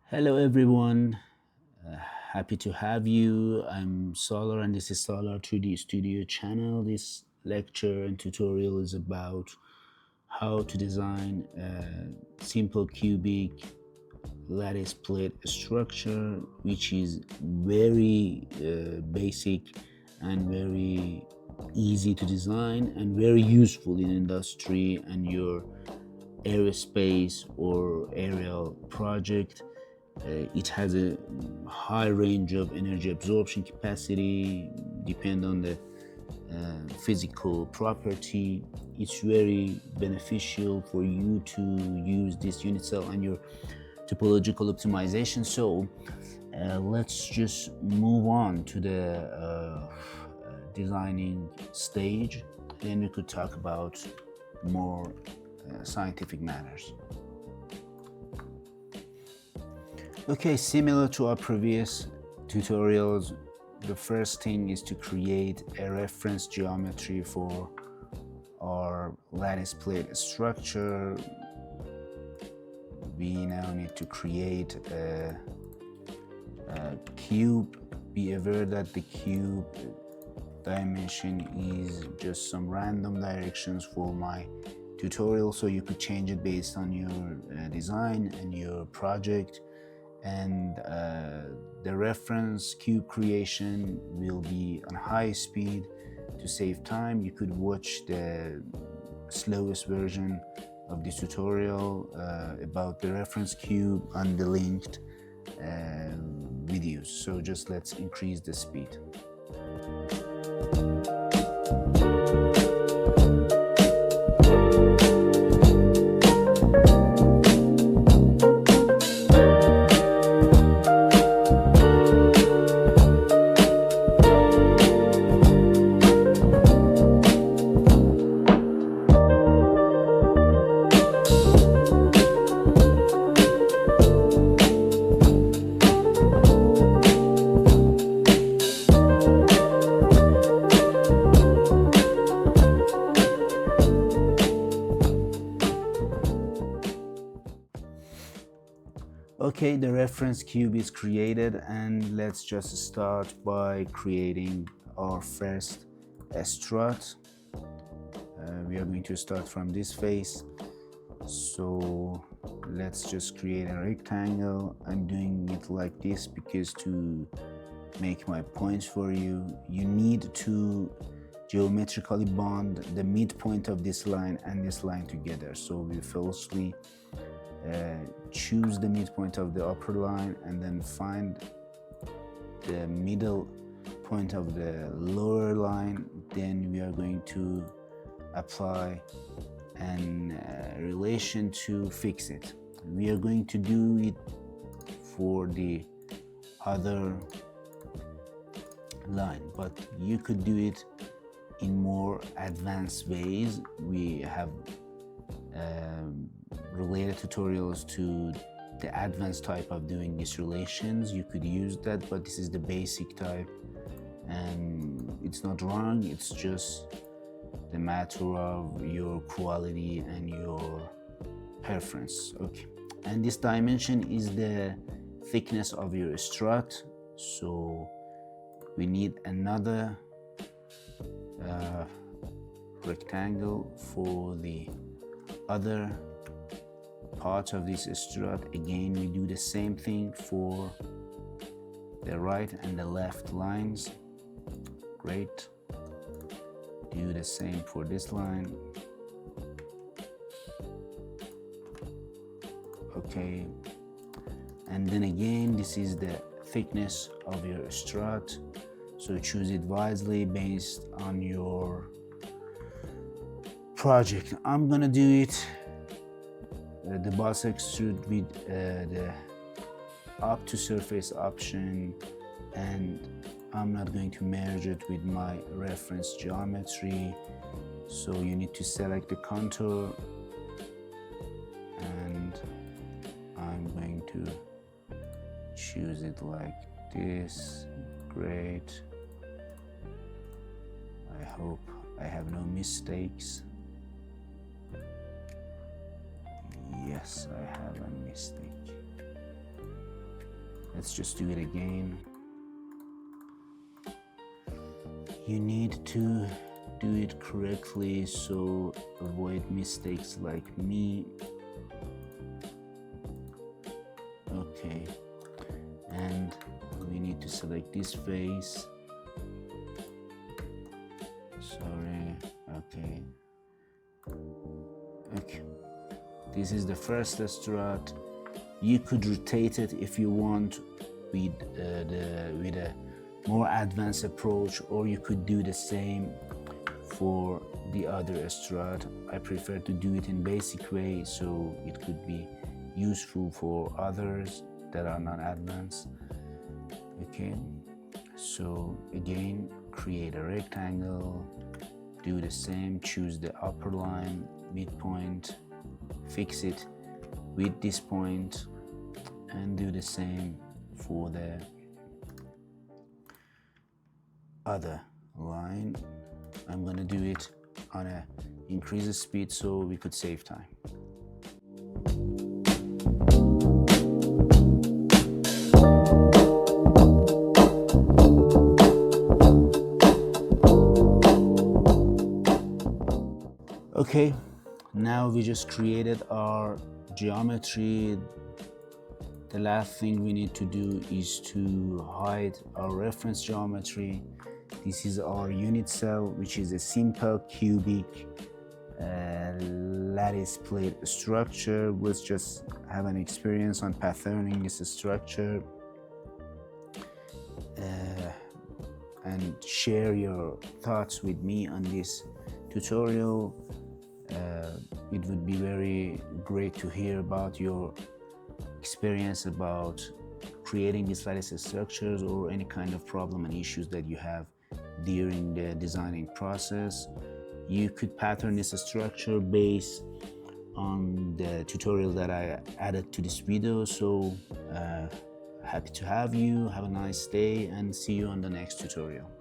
Hello everyone, happy to have you. I'm Solar and this is Solar 2D Studio channel. This lecture and tutorial is about how to design a simple cubic lattice plate structure, which is very basic and very easy to design and very useful in industry and your aerospace or aerial project. It has a high range of energy absorption capacity, depend on the physical property. It's very beneficial for you to use this unit cell and your topological optimization. So let's just move on to the designing stage. Then we could talk about more scientific matters. Okay, similar to our previous tutorials, the first thing is to create a reference geometry for our lattice plate structure. We now need to create a cube. Be aware that the cube dimension is just some random directions for my tutorial, so you could change it based on your design and your project. And the reference cube creation will be on high speed to save time. You could watch the slowest version of this tutorial about the reference cube on the linked videos. So just let's increase the speed. Okay, the reference cube is created, and let's just start by creating our first strut. We are going to start from this face. So let's just create a rectangle. I'm doing it like this because to make my points for you, you need to geometrically bond the midpoint of this line and this line together. So we firstly choose the midpoint of the upper line and then find the middle point of the lower line. Then we are going to apply an relation to fix it. We are going to do it for the other line, but you could do it in more advanced ways. We have related tutorials to the advanced type of doing these relations. You could use that, but this is the basic type and it's not wrong. It's just the matter of your quality and your preference. Okay, and this dimension is the thickness of your strut. So we need another rectangle for the other part of this strut. Again, we do the same thing for the right and the left lines. Great. Do the same for this line. Okay, and then again, this is the thickness of your strut, so choose it wisely based on your project. I'm gonna do it the boss extrude with the up to surface option, and I'm not going to merge it with my reference geometry. So you need to select the contour, and I'm going to choose it like this. Great. I hope I have no mistakes. Yes, I have a mistake. Let's just do it again. You need to do it correctly, so avoid mistakes like me. Okay, and we need to select this face. Sorry. Okay. This is the first strut. You could rotate it if you want with a more advanced approach, or you could do the same for the other strut. I prefer to do it in basic way, so it could be useful for others that are not advanced. Okay, so again, create a rectangle, do the same, choose the upper line, midpoint, fix it with this point, and do the same for the other line. I'm gonna do it on a increased speed so we could save time. Okay, now we just created our geometry. The last thing we need to do is to hide our reference geometry. This is our unit cell, which is a simple cubic lattice plate structure. Let's just have an experience on patterning this structure and share your thoughts with me on this tutorial. It would be very great to hear about your experience about creating these lattice structures, or any kind of problem and issues that you have during the designing process. You could pattern this structure based on the tutorial that I added to this video. So happy to have you. Have a nice day and see you on the next tutorial.